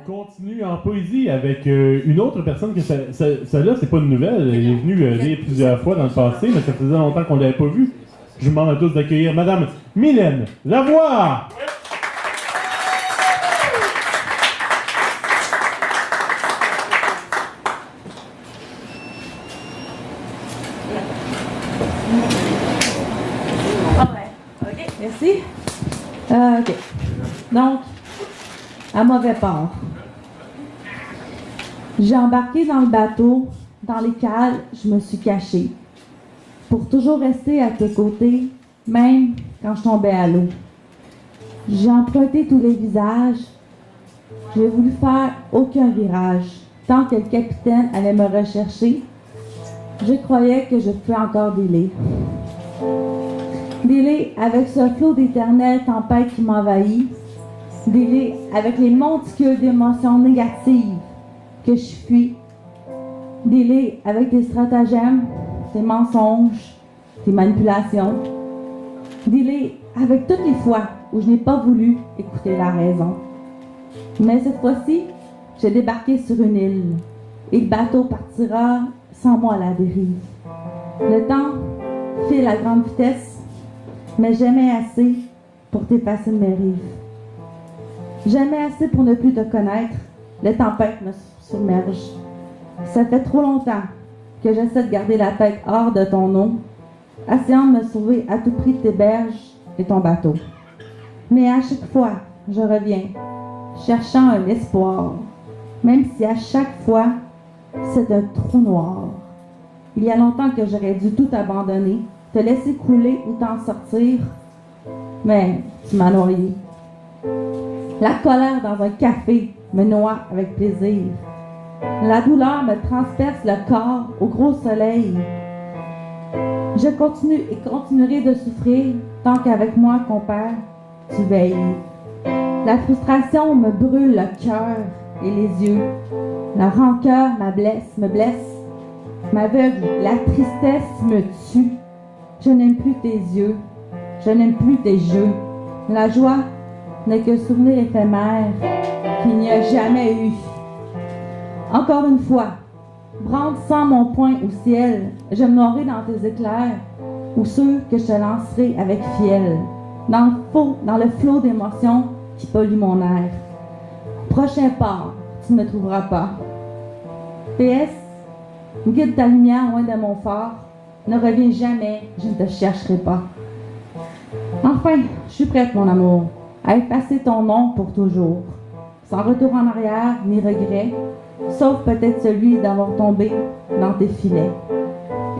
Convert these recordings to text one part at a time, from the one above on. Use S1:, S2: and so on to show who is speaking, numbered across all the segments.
S1: continue en poésie avec une autre personne que celle-là, c'est pas une nouvelle. Elle est venue lire plusieurs fois dans le passé, mais ça faisait longtemps qu'on ne l'avait pas vue. Je vous demande à tous d'accueillir Madame Mylène Lavoie!
S2: Merci. OK. Donc, à mauvais port. J'ai embarqué dans le bateau, dans les cales, je me suis cachée. Pour toujours rester à tes côtés, même quand je tombais à l'eau. J'ai emprunté tous les visages. J'ai voulu faire aucun virage. Tant que le capitaine allait me rechercher, je croyais que je pouvais encore dealer. Dealer avec ce flot d'éternelle tempête qui m'envahit. Dealer avec les monticules d'émotions négatives que je fuis. Dealer avec tes stratagèmes, tes mensonges, tes manipulations. Dealer avec toutes les fois où je n'ai pas voulu écouter la raison. Mais cette fois-ci, j'ai débarqué sur une île et le bateau partira sans moi à la dérive. Le temps file à grande vitesse, mais jamais assez pour t'effacer de mes rives. Jamais assez pour ne plus te connaître, les tempêtes me submergent. Ça fait trop longtemps que j'essaie de garder la tête hors de ton eau, essayant de me sauver à tout prix de tes berges et ton bateau. Mais à chaque fois, je reviens, cherchant un espoir, même si à chaque fois, c'est un trou noir. Il y a longtemps que j'aurais dû tout abandonner, te laisser couler ou t'en sortir, mais tu m'as noyé. La colère dans un café me noie avec plaisir. La douleur me transperce le corps au gros soleil. Je continue et continuerai de souffrir tant qu'avec moi, compère, tu veilles. La frustration me brûle le cœur et les yeux. La rancœur me blesse, m'aveugle. La tristesse me tue. Je n'aime plus tes yeux. Je n'aime plus tes jeux. La joie n'est que souvenir éphémère qu'il n'y a jamais eu. Encore une fois, brandissant mon poing au ciel, je me noierai dans tes éclairs ou ceux que je te lancerai avec fiel, dans le flot d'émotions qui pollue mon air. Prochain pas, tu ne me trouveras pas. PS, guide ta lumière loin de mon phare, ne reviens jamais, je ne te chercherai pas. Enfin, je suis prête, mon amour, à effacer ton nom pour toujours, sans retour en arrière ni regret, sauf peut-être celui d'avoir tombé dans tes filets.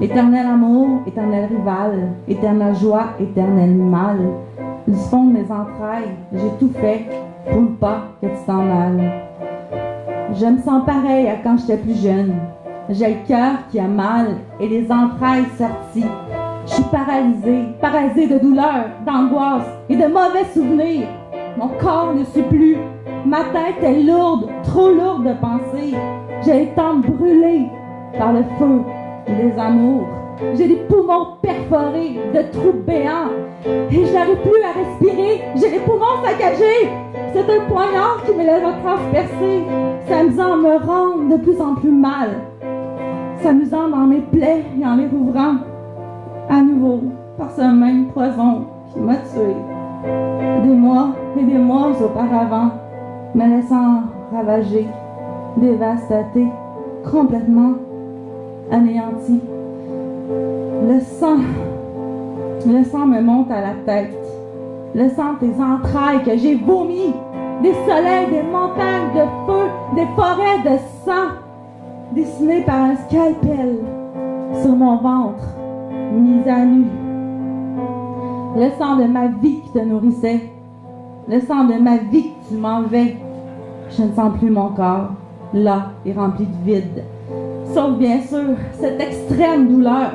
S2: Éternel amour, éternel rival, éternelle joie, éternel mal, du fond de mes entrailles, j'ai tout fait pour ne pas que tu t'en ailles. Je me sens pareil à quand j'étais plus jeune. J'ai le cœur qui a mal et les entrailles sorties. Je suis paralysée de douleur, d'angoisse et de mauvais souvenirs. Mon corps ne suit plus. Ma tête est lourde, trop lourde de pensées. J'ai les tempes brûlées par le feu des amours. J'ai des poumons perforés de trous béants et je n'arrive plus à respirer. J'ai les poumons saccagés. C'est un poignard qui me les a transpercés, s'amusant à me rendre de plus en plus mal, s'amusant dans mes plaies et en les rouvrant à nouveau par ce même poison qui m'a tué. Des mois et des mois auparavant, me laissant ravager, dévastaté, complètement anéanti. Le sang me monte à la tête. Le sang de tes entrailles que j'ai vomi, des soleils, des montagnes de feu, des forêts de sang, dessinées par un scalpel sur mon ventre, mis à nu. Le sang de ma vie qui te nourrissait, le sang de ma vie que tu m'enlevais. Je ne sens plus mon corps, là et rempli de vide. Sauf bien sûr cette extrême douleur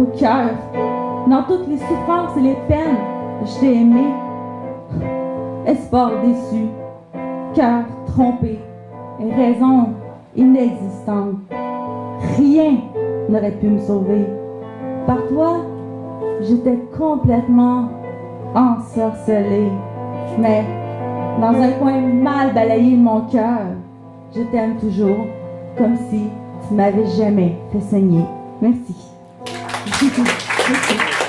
S2: au cœur. Dans toutes les souffrances et les peines, je t'ai aimé. Espoir déçu, cœur trompé et raison inexistante. Rien n'aurait pu me sauver. Par toi, j'étais complètement ensorcelée. Mais dans un coin mal balayé de mon cœur. Je t'aime toujours, comme si tu m'avais jamais fait saigner. Merci. Merci.